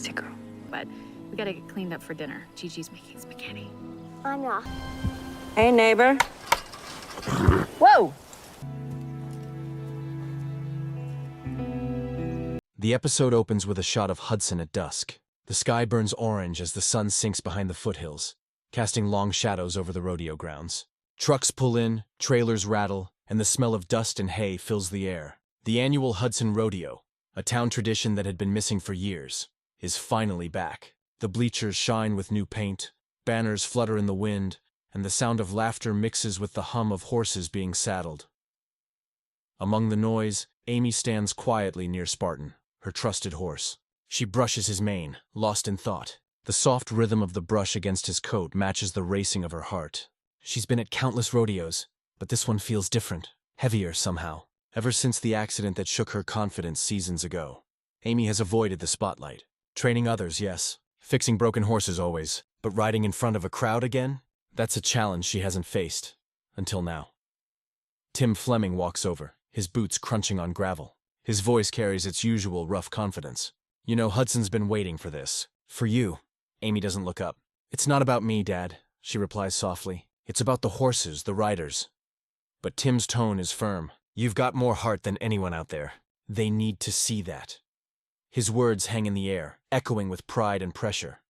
bicycle. But we gotta get cleaned up for dinner. Gigi's making spaghetti. I'm not. Hey, neighbor. Whoa! The episode opens with a shot of Hudson at dusk. The sky burns orange as the sun sinks behind the foothills, casting long shadows over the rodeo grounds. Trucks pull in, trailers rattle, and the smell of dust and hay fills the air. The annual Hudson Rodeo, a town tradition that had been missing for years, is finally back. The bleachers shine with new paint, banners flutter in the wind, and the sound of laughter mixes with the hum of horses being saddled. Among the noise, Amy stands quietly near Spartan, her trusted horse. She brushes his mane, lost in thought. The soft rhythm of the brush against his coat matches the racing of her heart. She's been at countless rodeos, but this one feels different, heavier somehow. Ever since the accident that shook her confidence seasons ago, Amy has avoided the spotlight. Training others, yes. Fixing broken horses always. But riding in front of a crowd again? That's a challenge she hasn't faced. Until now. Tim Fleming walks over, his boots crunching on gravel. His voice carries its usual rough confidence. You know, Hudson's been waiting for this. For you. Amy doesn't look up. It's not about me, Dad, she replies softly. It's about the horses, the riders. But Tim's tone is firm. You've got more heart than anyone out there. They need to see that. His words hang in the air, echoing with pride and pressure.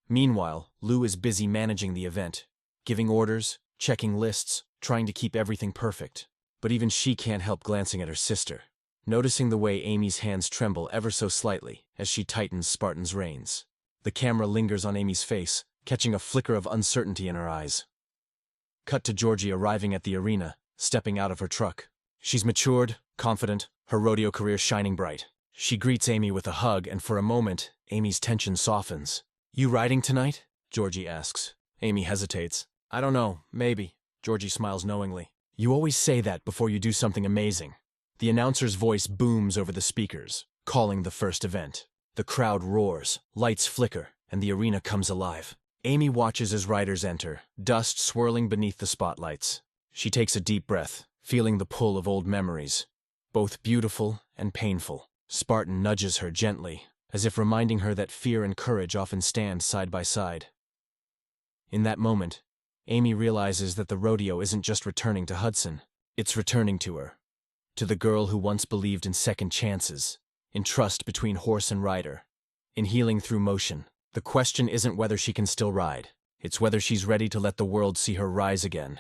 Meanwhile, Lou is busy managing the event, giving orders, checking lists, trying to keep everything perfect. But even she can't help glancing at her sister, noticing the way Amy's hands tremble ever so slightly as she tightens Spartan's reins. The camera lingers on Amy's face, catching a flicker of uncertainty in her eyes. Cut to Georgie arriving at the arena, stepping out of her truck. She's matured, confident, her rodeo career shining bright. She greets Amy with a hug, and for a moment, Amy's tension softens. You riding tonight? Georgie asks. Amy hesitates. I don't know, maybe. Georgie smiles knowingly. You always say that before you do something amazing. The announcer's voice booms over the speakers, calling the first event. The crowd roars, lights flicker, and the arena comes alive. Amy watches as riders enter, dust swirling beneath the spotlights. She takes a deep breath, feeling the pull of old memories, both beautiful and painful. Spartan nudges her gently, as if reminding her that fear and courage often stand side by side. In that moment, Amy realizes that the rodeo isn't just returning to Hudson. It's returning to her. To the girl who once believed in second chances, in trust between horse and rider, in healing through motion. The question isn't whether she can still ride. It's whether she's ready to let the world see her rise again.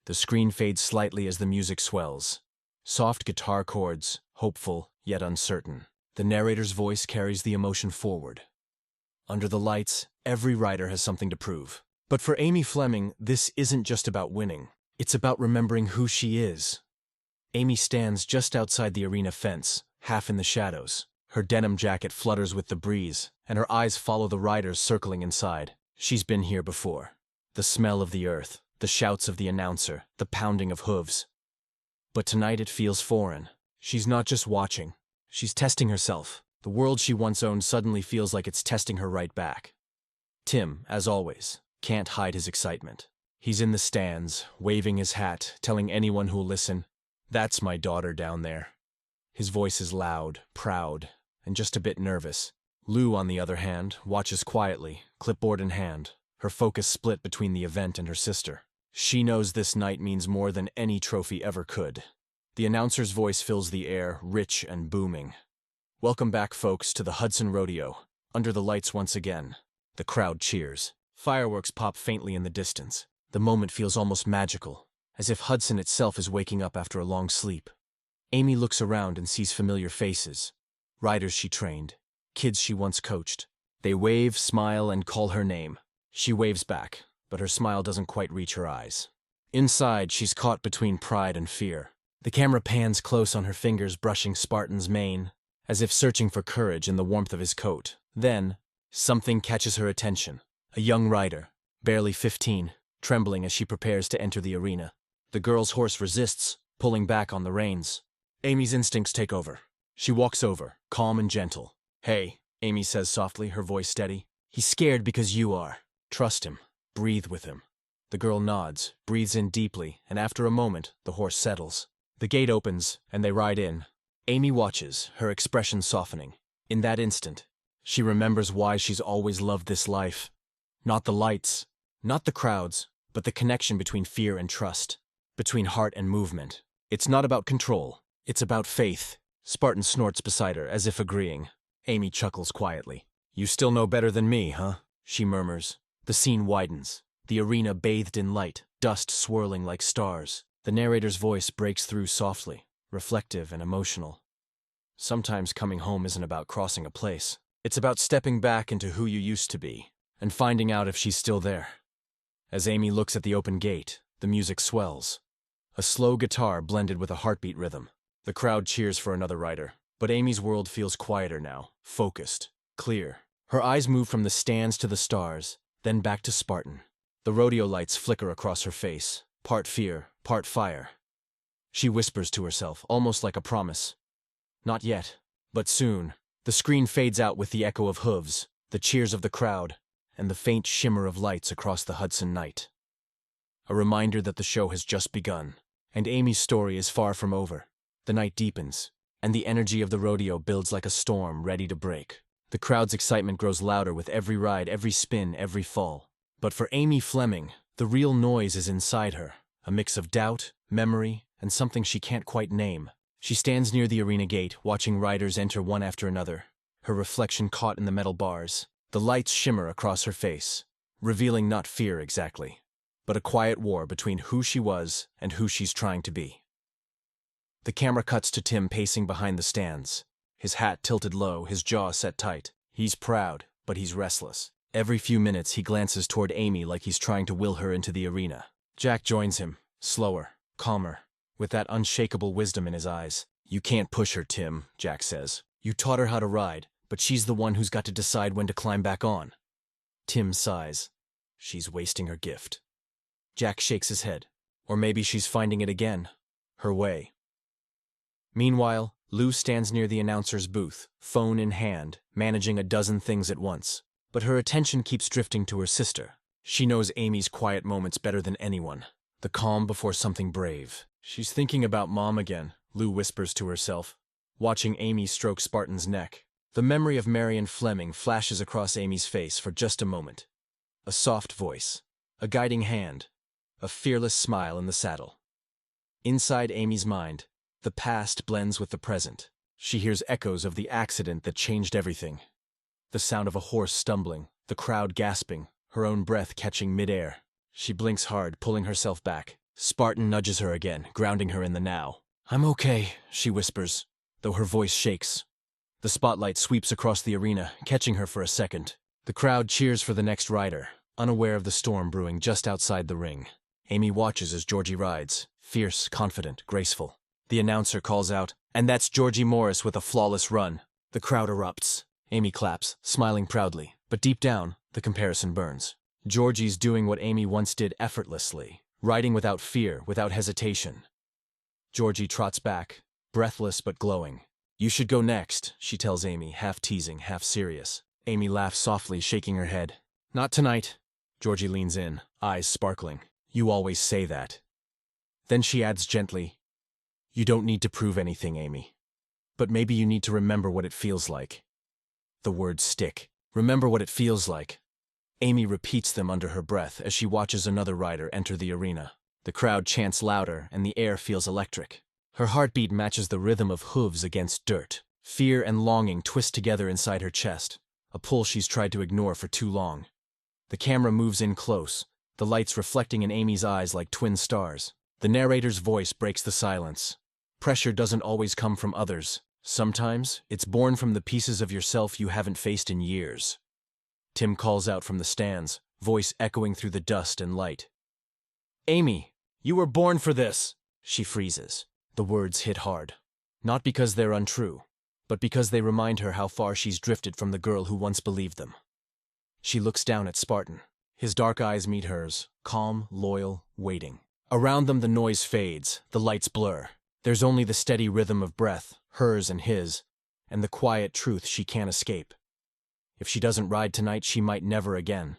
The screen fades slightly as the music swells. Soft guitar chords, hopeful yet uncertain. The narrator's voice carries the emotion forward. Under the lights, every rider has something to prove. But for Amy Fleming, this isn't just about winning. It's about remembering who she is. Amy stands just outside the arena fence, half in the shadows. Her denim jacket flutters with the breeze, and her eyes follow the riders circling inside. She's been here before. The smell of the earth, the shouts of the announcer, the pounding of hooves. But tonight it feels foreign. She's not just watching. She's testing herself. The world she once owned suddenly feels like it's testing her right back. Tim, as always, can't hide his excitement. He's in the stands, waving his hat, telling anyone who'll listen, "That's my daughter down there." His voice is loud, proud, and just a bit nervous. Lou, on the other hand, watches quietly, clipboard in hand, her focus split between the event and her sister. She knows this night means more than any trophy ever could. The announcer's voice fills the air, rich and booming. Welcome back, folks, to the Hudson Rodeo. Under the lights once again. The crowd cheers. Fireworks pop faintly in the distance. The moment feels almost magical, as if Hudson itself is waking up after a long sleep. Amy looks around and sees familiar faces. Riders she trained, kids she once coached. They wave, smile, and call her name. She waves back, but her smile doesn't quite reach her eyes. Inside, she's caught between pride and fear. The camera pans close on her fingers brushing Spartan's mane, as if searching for courage in the warmth of his coat. Then, something catches her attention. A young rider, barely 15, trembling as she prepares to enter the arena. The girl's horse resists, pulling back on the reins. Amy's instincts take over. She walks over, calm and gentle. "Hey," Amy says softly, her voice steady. "He's scared because you are. Trust him. Breathe with him." The girl nods, breathes in deeply, and after a moment, the horse settles. The gate opens, and they ride in. Amy watches, her expression softening. In that instant, She remembers why she's always loved this life. Not the lights, not the crowds, but the connection between fear and trust, between heart and movement. It's not about control, it's about faith. Spartan snorts beside her, as if agreeing. Amy chuckles quietly. You still know better than me, huh? She murmurs. The scene widens. The arena bathed in light, dust swirling like stars. The narrator's voice breaks through softly, reflective and emotional. Sometimes coming home isn't about crossing a place. It's about stepping back into who you used to be, and finding out if she's still there. As Amy looks at the open gate, the music swells. A slow guitar blended with a heartbeat rhythm. The crowd cheers for another rider, but Amy's world feels quieter now, focused, clear. Her eyes move from the stands to the stars, then back to Spartan. The rodeo lights flicker across her face, part fear, part fire. She whispers to herself, almost like a promise. Not yet, but soon. The screen fades out with the echo of hooves, the cheers of the crowd, and the faint shimmer of lights across the Hudson night. A reminder that the show has just begun, and Amy's story is far from over. The night deepens, and the energy of the rodeo builds like a storm ready to break. The crowd's excitement grows louder with every ride, every spin, every fall. But for Amy Fleming, the real noise is inside her, a mix of doubt, memory, and something she can't quite name. She stands near the arena gate, watching riders enter one after another, her reflection caught in the metal bars. The lights shimmer across her face, revealing not fear exactly, but a quiet war between who she was and who she's trying to be. The camera cuts to Tim pacing behind the stands, his hat tilted low, his jaw set tight. He's proud, but he's restless. Every few minutes he glances toward Amy like he's trying to will her into the arena. Jack joins him, slower, calmer, with that unshakable wisdom in his eyes. You can't push her, Tim, Jack says. You taught her how to ride, but she's the one who's got to decide when to climb back on. Tim sighs. She's wasting her gift. Jack shakes his head. Or maybe she's finding it again, her way. Meanwhile, Lou stands near the announcer's booth, phone in hand, managing a dozen things at once. But her attention keeps drifting to her sister. She knows Amy's quiet moments better than anyone. The calm before something brave. She's thinking about Mom again, Lou whispers to herself, watching Amy stroke Spartan's neck. The memory of Marion Fleming flashes across Amy's face for just a moment. A soft voice, a guiding hand, a fearless smile in the saddle. Inside Amy's mind, the past blends with the present. She hears echoes of the accident that changed everything. The sound of a horse stumbling, the crowd gasping, her own breath catching midair. She blinks hard, pulling herself back. Spartan nudges her again, grounding her in the now. I'm okay, she whispers, though her voice shakes. The spotlight sweeps across the arena, catching her for a second. The crowd cheers for the next rider, unaware of the storm brewing just outside the ring. Amy watches as Georgie rides, fierce, confident, graceful. The announcer calls out, and that's Georgie Morris with a flawless run. The crowd erupts. Amy claps, smiling proudly, but deep down, the comparison burns. Georgie's doing what Amy once did effortlessly, riding without fear, without hesitation. Georgie trots back, breathless but glowing. You should go next, she tells Amy, half teasing, half serious. Amy laughs softly, shaking her head. Not tonight. Georgie leans in, eyes sparkling. You always say that. Then she adds gently, you don't need to prove anything, Amy. But maybe you need to remember what it feels like. The words stick. Remember what it feels like. Amy repeats them under her breath as she watches another rider enter the arena. The crowd chants louder and the air feels electric. Her heartbeat matches the rhythm of hooves against dirt. Fear and longing twist together inside her chest, a pull she's tried to ignore for too long. The camera moves in close, the lights reflecting in Amy's eyes like twin stars. The narrator's voice breaks the silence. Pressure doesn't always come from others. Sometimes, it's born from the pieces of yourself you haven't faced in years. Tim calls out from the stands, voice echoing through the dust and light. Amy, you were born for this! She freezes. The words hit hard. Not because they're untrue, but because they remind her how far she's drifted from the girl who once believed them. She looks down at Spartan. His dark eyes meet hers, calm, loyal, waiting. Around them the noise fades, the lights blur. There's only the steady rhythm of breath, hers and his, and the quiet truth she can't escape. If she doesn't ride tonight, she might never again.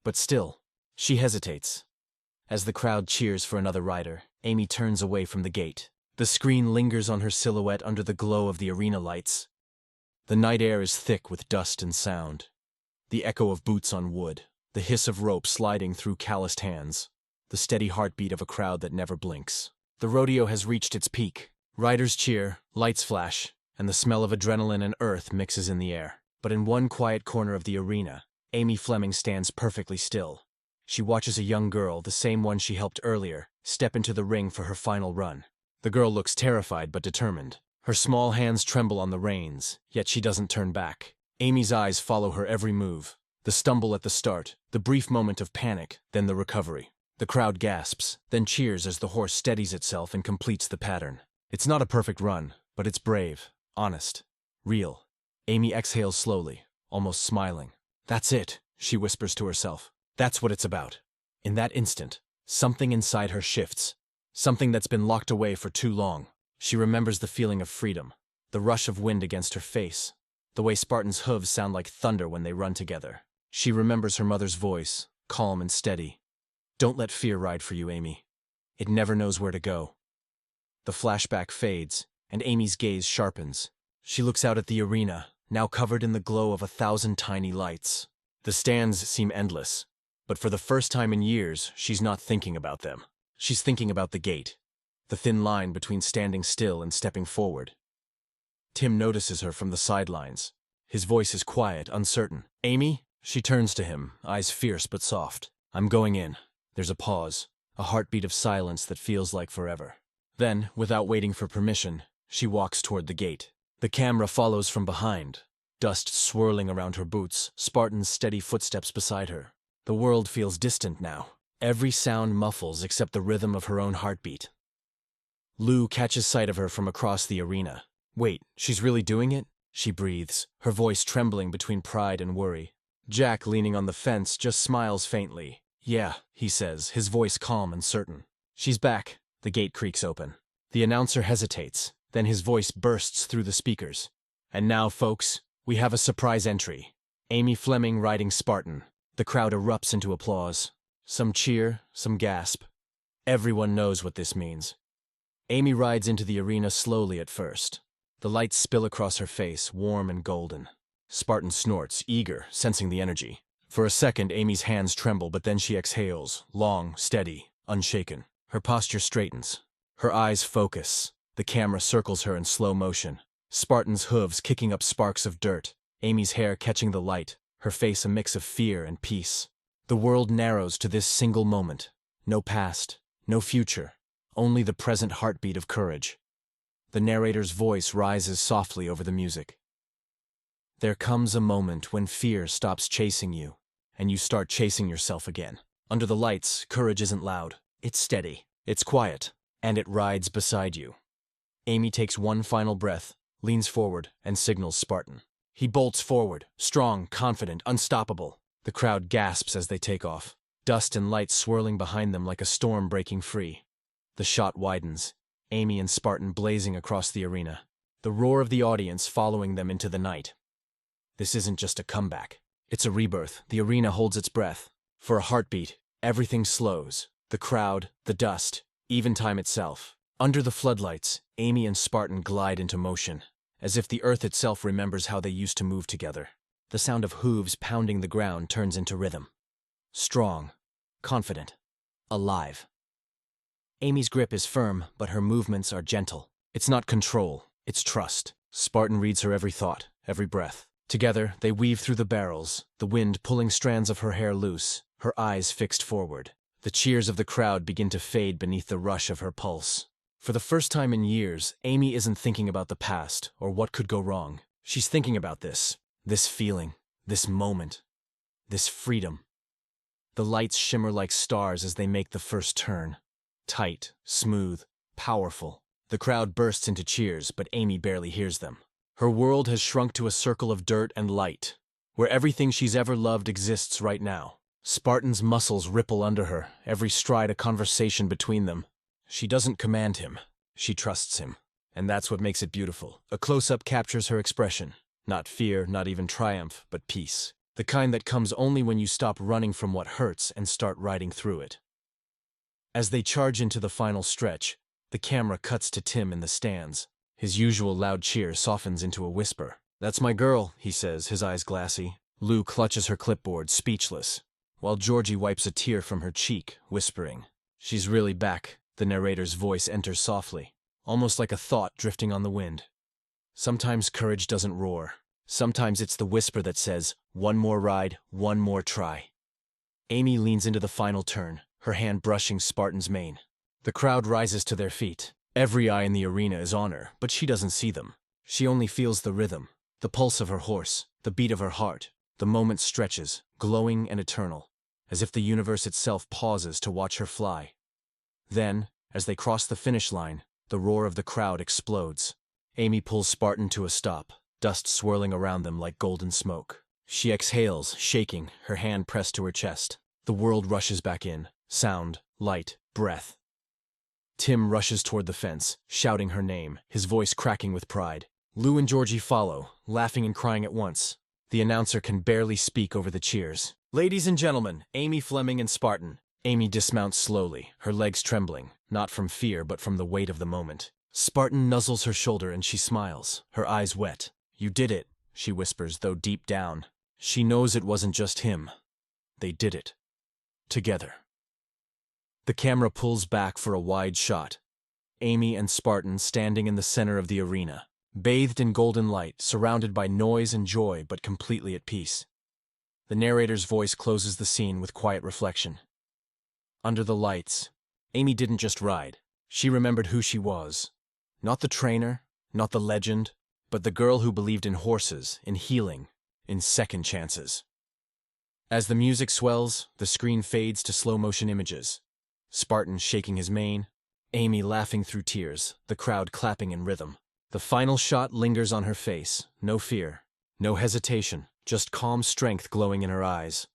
But still, she hesitates. As the crowd cheers for another rider, Amy turns away from the gate. The screen lingers on her silhouette under the glow of the arena lights. The night air is thick with dust and sound. The echo of boots on wood, the hiss of rope sliding through calloused hands, the steady heartbeat of a crowd that never blinks. The rodeo has reached its peak. Riders cheer, lights flash, and the smell of adrenaline and earth mixes in the air. But in one quiet corner of the arena, Amy Fleming stands perfectly still. She watches a young girl, the same one she helped earlier, step into the ring for her final run. The girl looks terrified but determined. Her small hands tremble on the reins, yet she doesn't turn back. Amy's eyes follow her every move. The stumble at the start, the brief moment of panic, then the recovery. The crowd gasps, then cheers as the horse steadies itself and completes the pattern. It's not a perfect run, but it's brave, honest, real. Amy exhales slowly, almost smiling. That's it, she whispers to herself. That's what it's about. In that instant, something inside her shifts. Something that's been locked away for too long. She remembers the feeling of freedom, the rush of wind against her face, the way Spartans' hooves sound like thunder when they run together. She remembers her mother's voice, calm and steady. Don't let fear ride for you, Amy. It never knows where to go. The flashback fades, and Amy's gaze sharpens. She looks out at the arena, now covered in the glow of 1,000 tiny lights. The stands seem endless, but for the first time in years, she's not thinking about them. She's thinking about the gate, the thin line between standing still and stepping forward. Tim notices her from the sidelines. His voice is quiet, uncertain. Amy? She turns to him, eyes fierce but soft. I'm going in. There's a pause, a heartbeat of silence that feels like forever. Then, without waiting for permission, she walks toward the gate. The camera follows from behind, dust swirling around her boots, Spartan's steady footsteps beside her. The world feels distant now. Every sound muffles except the rhythm of her own heartbeat. Lou catches sight of her from across the arena. Wait, she's really doing it? She breathes, her voice trembling between pride and worry. Jack, leaning on the fence, just smiles faintly. Yeah, he says, his voice calm and certain. She's back. The gate creaks open. The announcer hesitates, then his voice bursts through the speakers. And now, folks, we have a surprise entry. Amy Fleming riding Spartan. The crowd erupts into applause. Some cheer, some gasp. Everyone knows what this means. Amy rides into the arena slowly at first. The lights spill across her face, warm and golden. Spartan snorts, eager, sensing the energy. For a second, Amy's hands tremble, but then she exhales, long, steady, unshaken. Her posture straightens. Her eyes focus. The camera circles her in slow motion. Spartan's hooves kicking up sparks of dirt. Amy's hair catching the light, her face a mix of fear and peace. The world narrows to this single moment. No past, no future, only the present heartbeat of courage. The narrator's voice rises softly over the music. There comes a moment when fear stops chasing you, and you start chasing yourself again. Under the lights, courage isn't loud. It's steady, it's quiet, and it rides beside you. Amy takes one final breath, leans forward, and signals Spartan. He bolts forward, strong, confident, unstoppable. The crowd gasps as they take off, dust and light swirling behind them like a storm breaking free. The shot widens, Amy and Spartan blazing across the arena, the roar of the audience following them into the night. This isn't just a comeback. It's a rebirth. The arena holds its breath. For a heartbeat, everything slows. The crowd, the dust, even time itself. Under the floodlights, Amy and Spartan glide into motion, as if the earth itself remembers how they used to move together. The sound of hooves pounding the ground turns into rhythm. Strong, confident, alive. Amy's grip is firm, but her movements are gentle. It's not control, it's trust. Spartan reads her every thought, every breath. Together, they weave through the barrels, the wind pulling strands of her hair loose, her eyes fixed forward. The cheers of the crowd begin to fade beneath the rush of her pulse. For the first time in years, Amy isn't thinking about the past or what could go wrong. She's thinking about this feeling, this moment, this freedom. The lights shimmer like stars as they make the first turn. Tight, smooth, powerful. The crowd bursts into cheers, but Amy barely hears them. Her world has shrunk to a circle of dirt and light, where everything she's ever loved exists right now. Spartan's muscles ripple under her, every stride a conversation between them. She doesn't command him, she trusts him. And that's what makes it beautiful. A close-up captures her expression. Not fear, not even triumph, but peace. The kind that comes only when you stop running from what hurts and start riding through it. As they charge into the final stretch, the camera cuts to Tim in the stands. His usual loud cheer softens into a whisper. "That's my girl," he says, his eyes glassy. Lou clutches her clipboard, speechless, while Georgie wipes a tear from her cheek, whispering. "She's really back." The narrator's voice enters softly, almost like a thought drifting on the wind. Sometimes courage doesn't roar. Sometimes it's the whisper that says, "One more ride, one more try." Amy leans into the final turn, her hand brushing Spartan's mane. The crowd rises to their feet. Every eye in the arena is on her, but she doesn't see them. She only feels the rhythm, the pulse of her horse, the beat of her heart. The moment stretches, glowing and eternal, as if the universe itself pauses to watch her fly. Then, as they cross the finish line, the roar of the crowd explodes. Amy pulls Spartan to a stop, dust swirling around them like golden smoke. She exhales, shaking, her hand pressed to her chest. The world rushes back in, sound, light, breath. Tim rushes toward the fence, shouting her name, his voice cracking with pride. Lou and Georgie follow, laughing and crying at once. The announcer can barely speak over the cheers. "Ladies and gentlemen, Amy Fleming and Spartan." Amy dismounts slowly, her legs trembling, not from fear but from the weight of the moment. Spartan nuzzles her shoulder and she smiles, her eyes wet. "You did it," she whispers, though deep down, she knows it wasn't just him. They did it. Together. The camera pulls back for a wide shot. Amy and Spartan standing in the center of the arena, bathed in golden light, surrounded by noise and joy, but completely at peace. The narrator's voice closes the scene with quiet reflection. Under the lights, Amy didn't just ride. She remembered who she was. Not the trainer, not the legend, but the girl who believed in horses, in healing, in second chances. As the music swells, the screen fades to slow-motion images. Spartan shaking his mane, Amy laughing through tears, the crowd clapping in rhythm. The final shot lingers on her face, no fear, no hesitation, just calm strength glowing in her eyes.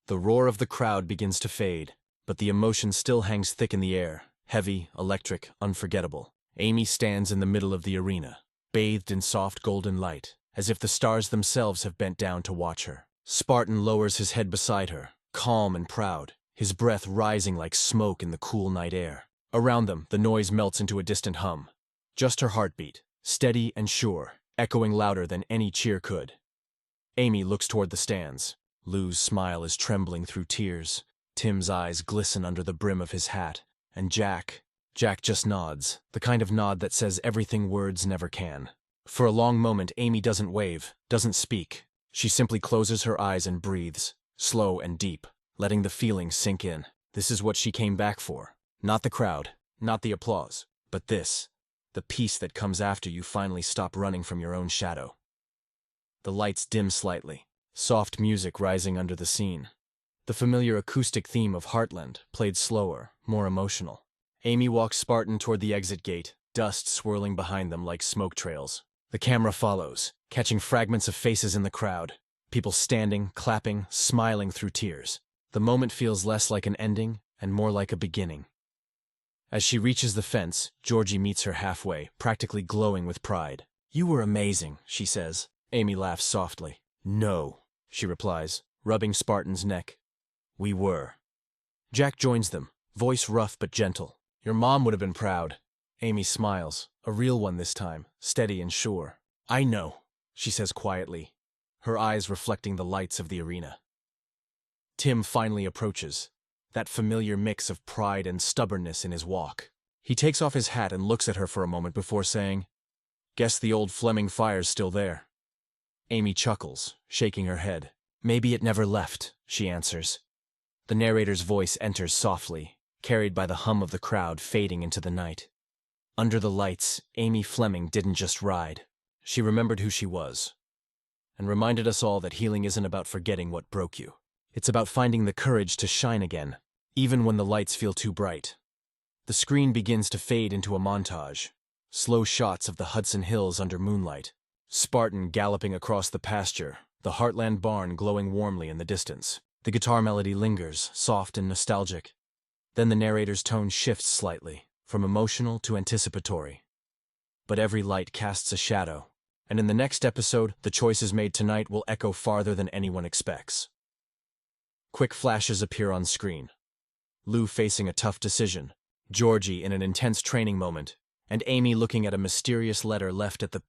The roar of the crowd begins to fade, but the emotion still hangs thick in the air, heavy, electric, unforgettable. Amy stands in the middle of the arena, bathed in soft golden light, as if the stars themselves have bent down to watch her. Spartan lowers his head beside her, calm and proud, his breath rising like smoke in the cool night air. Around them, the noise melts into a distant hum. Just her heartbeat, steady and sure, echoing louder than any cheer could. Amy looks toward the stands. Lou's smile is trembling through tears. Tim's eyes glisten under the brim of his hat. And Jack just nods, the kind of nod that says everything words never can. For a long moment, Amy doesn't wave, doesn't speak. She simply closes her eyes and breathes, slow and deep, letting the feeling sink in. This is what she came back for. Not the crowd, not the applause, but this, the peace that comes after you finally stop running from your own shadow. The lights dim slightly, soft music rising under the scene. The familiar acoustic theme of Heartland, played slower, more emotional. Amy walks Spartan toward the exit gate, dust swirling behind them like smoke trails. The camera follows, catching fragments of faces in the crowd. People standing, clapping, smiling through tears. The moment feels less like an ending and more like a beginning. As she reaches the fence, Georgie meets her halfway, practically glowing with pride. "You were amazing," she says. Amy laughs softly. "No," she replies, rubbing Spartan's neck. "We were." Jack joins them, voice rough but gentle. "Your mom would have been proud." Amy smiles, a real one this time, steady and sure. "I know," she says quietly, her eyes reflecting the lights of the arena. Tim finally approaches, that familiar mix of pride and stubbornness in his walk. He takes off his hat and looks at her for a moment before saying, "Guess the old Fleming fire's still there." Amy chuckles, shaking her head. "Maybe it never left," she answers. The narrator's voice enters softly, carried by the hum of the crowd fading into the night. Under the lights, Amy Fleming didn't just ride. She remembered who she was, and reminded us all that healing isn't about forgetting what broke you. It's about finding the courage to shine again, even when the lights feel too bright. The screen begins to fade into a montage, slow shots of the Hudson Hills under moonlight. Spartan galloping across the pasture, the Heartland barn glowing warmly in the distance. The guitar melody lingers, soft and nostalgic. Then the narrator's tone shifts slightly, from emotional to anticipatory. But every light casts a shadow, and in the next episode, the choices made tonight will echo farther than anyone expects. Quick flashes appear on screen. Lou facing a tough decision, Georgie in an intense training moment, and Amy looking at a mysterious letter left at the